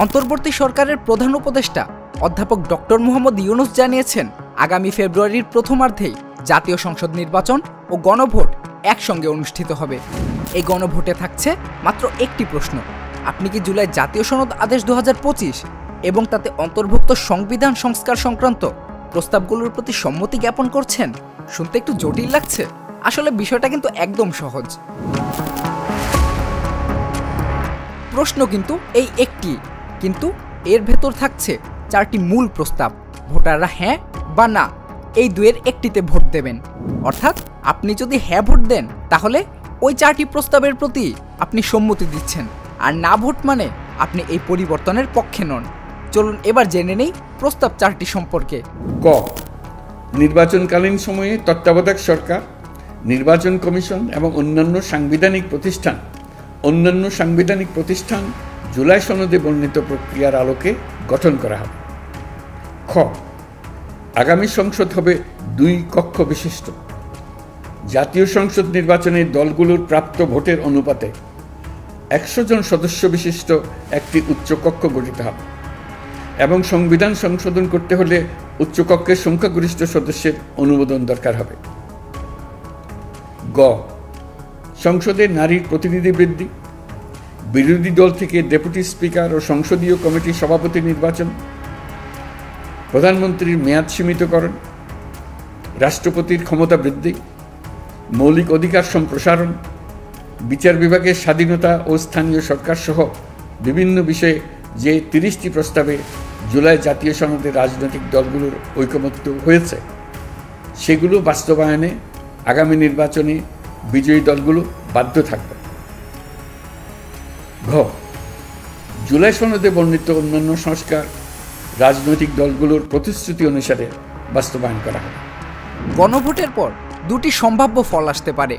অন্তর্বর্তী সরকারের প্রধান উপদেষ্টা অধ্যাপক ডক্টর মোহাম্মদ ইউনূস জানিয়েছেন, আগামী ফেব্রুয়ারির প্রথমার্ধেই জাতীয় সংসদ নির্বাচন ও গণভোট একসঙ্গে অনুষ্ঠিত হবে। এই গণভোটে থাকছে মাত্র একটি প্রশ্ন: আপনি কি জুলাই জাতীয় সনদ আদেশ 2025 এবং তাতে অন্তর্ভুক্ত সংবিধান সংস্কার সংক্রান্ত প্রস্তাবগুলোর প্রতি সম্মতি জ্ঞাপন করছেন? শুনতে একটু জটিল লাগছে, আসলে বিষয়টা কিন্তু একদম সহজ। প্রশ্ন কিন্তু এই একটি, কিন্তু এর ভেতর থাকছে 4টি মূল প্রস্তাব। ভোটাররা হ্যাঁ বা না এই দুয়ের একটিতে ভোট দেবেন। অর্থাৎ আপনি যদি হ্যাঁ ভোট দেন তাহলে ওই 4টি প্রস্তাবের প্রতি আপনি সম্মতি দিচ্ছেন, আর না ভোট মানে আপনি এই পরিবর্তনের পক্ষে নন। চলুন এবার জেনে নেই প্রস্তাব 4টি সম্পর্কে। ক, নির্বাচনকালীন সময়ে তত্ত্বাবধায়ক সরকার, নির্বাচন কমিশন এবং অন্যান্য সাংবিধানিক প্রতিষ্ঠান জুলাই সনদে বর্ণিত প্রক্রিয়ার আলোকে গঠন করা হবে। খ, আগামী সংসদ হবে 2 কক্ষ বিশিষ্ট। জাতীয় সংসদ নির্বাচনে দলগুলোর প্রাপ্ত ভোটের অনুপাতে 100 জন সদস্য বিশিষ্ট একটি উচ্চকক্ষ গঠিত হবে এবং সংবিধান সংশোধন করতে হলে উচ্চকক্ষের সংখ্যাগরিষ্ঠ সদস্যের অনুমোদন দরকার হবে। গ, সংসদে নারীর প্রতিনিধি বৃদ্ধি, বিরোধী দল থেকে ডেপুটি স্পিকার ও সংসদীয় কমিটির সভাপতি নির্বাচন, প্রধানমন্ত্রীর মেয়াদ সীমিতকরণ, রাষ্ট্রপতির ক্ষমতা বৃদ্ধি, মৌলিক অধিকার সম্প্রসারণ, বিচার বিভাগের স্বাধীনতা ও স্থানীয় সরকার সহ বিভিন্ন বিষয়ে যে 30টি প্রস্তাবে জুলাই জাতীয় সনদে রাজনৈতিক দলগুলোর ঐকমত্য হয়েছে সেগুলো বাস্তবায়নে আগামী নির্বাচনে বিজয়ী দলগুলো বাধ্য থাকবে। ঘ, জুলাই সনদে বর্ণিত অন্যান্য সংস্কার রাজনৈতিক দলগুলোর প্রতিশ্রুতি অনুসারে বাস্তবায়ন করা হবে। গণভোটের পর 2টি সম্ভাব্য ফল আসতে পারে।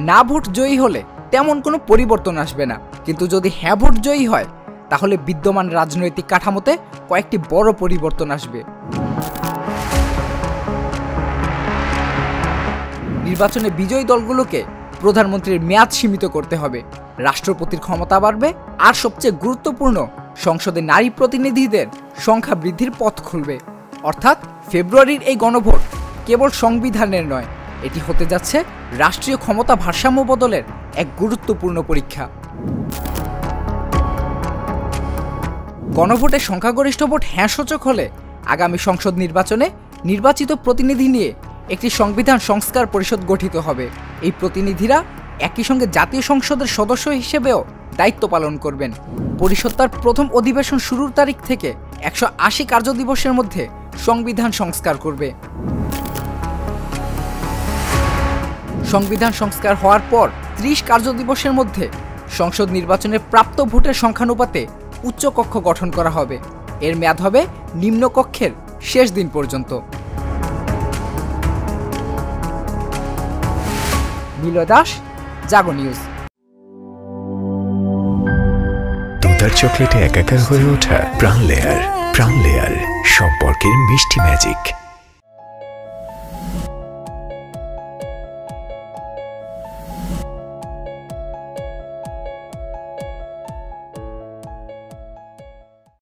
না ভোট জয়ী হলে তেমন কোনো পরিবর্তন আসবে না, কিন্তু যদি হ্যাঁ ভোট জয়ী হয় তাহলে বিদ্যমান রাজনৈতিক কাঠামোতে কয়েকটি বড় পরিবর্তন আসবে। নির্বাচনে বিজয়ী দলগুলোকে প্রধানমন্ত্রীর মেয়াদ সীমিত করতে হবে, রাষ্ট্রপতির ক্ষমতা বাড়বে, আর সবচেয়ে গুরুত্বপূর্ণ, সংসদে নারী প্রতিনিধিদের সংখ্যা বৃদ্ধির পথ খুলবে। অর্থাৎ ফেব্রুয়ারির এই গণভোট কেবল সংবিধানের নয়, এটি হতে যাচ্ছে রাষ্ট্রীয় ক্ষমতা ভারসাম্য বদলের এক গুরুত্বপূর্ণ পরীক্ষা। গণভোটে সংখ্যাগরিষ্ঠ ভোট হ্যাঁ সূচক হলে আগামী সংসদ নির্বাচনে নির্বাচিত প্রতিনিধি নিয়ে একটি সংবিধান সংস্কার পরিষদ গঠিত হবে। এই প্রতিনিধিরা একই সঙ্গে জাতীয় সংসদের সদস্য হিসেবেও দায়িত্ব পালন করবেন। পরিষদ তার প্রথম অধিবেশন শুরুর তারিখ থেকে 180 কার্যদিবসের মধ্যে সংবিধান সংস্কার করবে। সংবিধান সংস্কার হওয়ার পর 30 কার্যদিবসের মধ্যে সংসদ নির্বাচনে প্রাপ্ত ভোটের সংখ্যানুপাতে উচ্চকক্ষ গঠন করা হবে। এর মেয়াদ হবে নিম্নকক্ষের শেষ দিন পর্যন্ত। নিলয় দাস, জাগো নিউজ। দুধার চকলেটে একাকার হয়ে ওঠা প্রাণ লেয়ার সম্পর্কের মিষ্টি ম্যাজিক।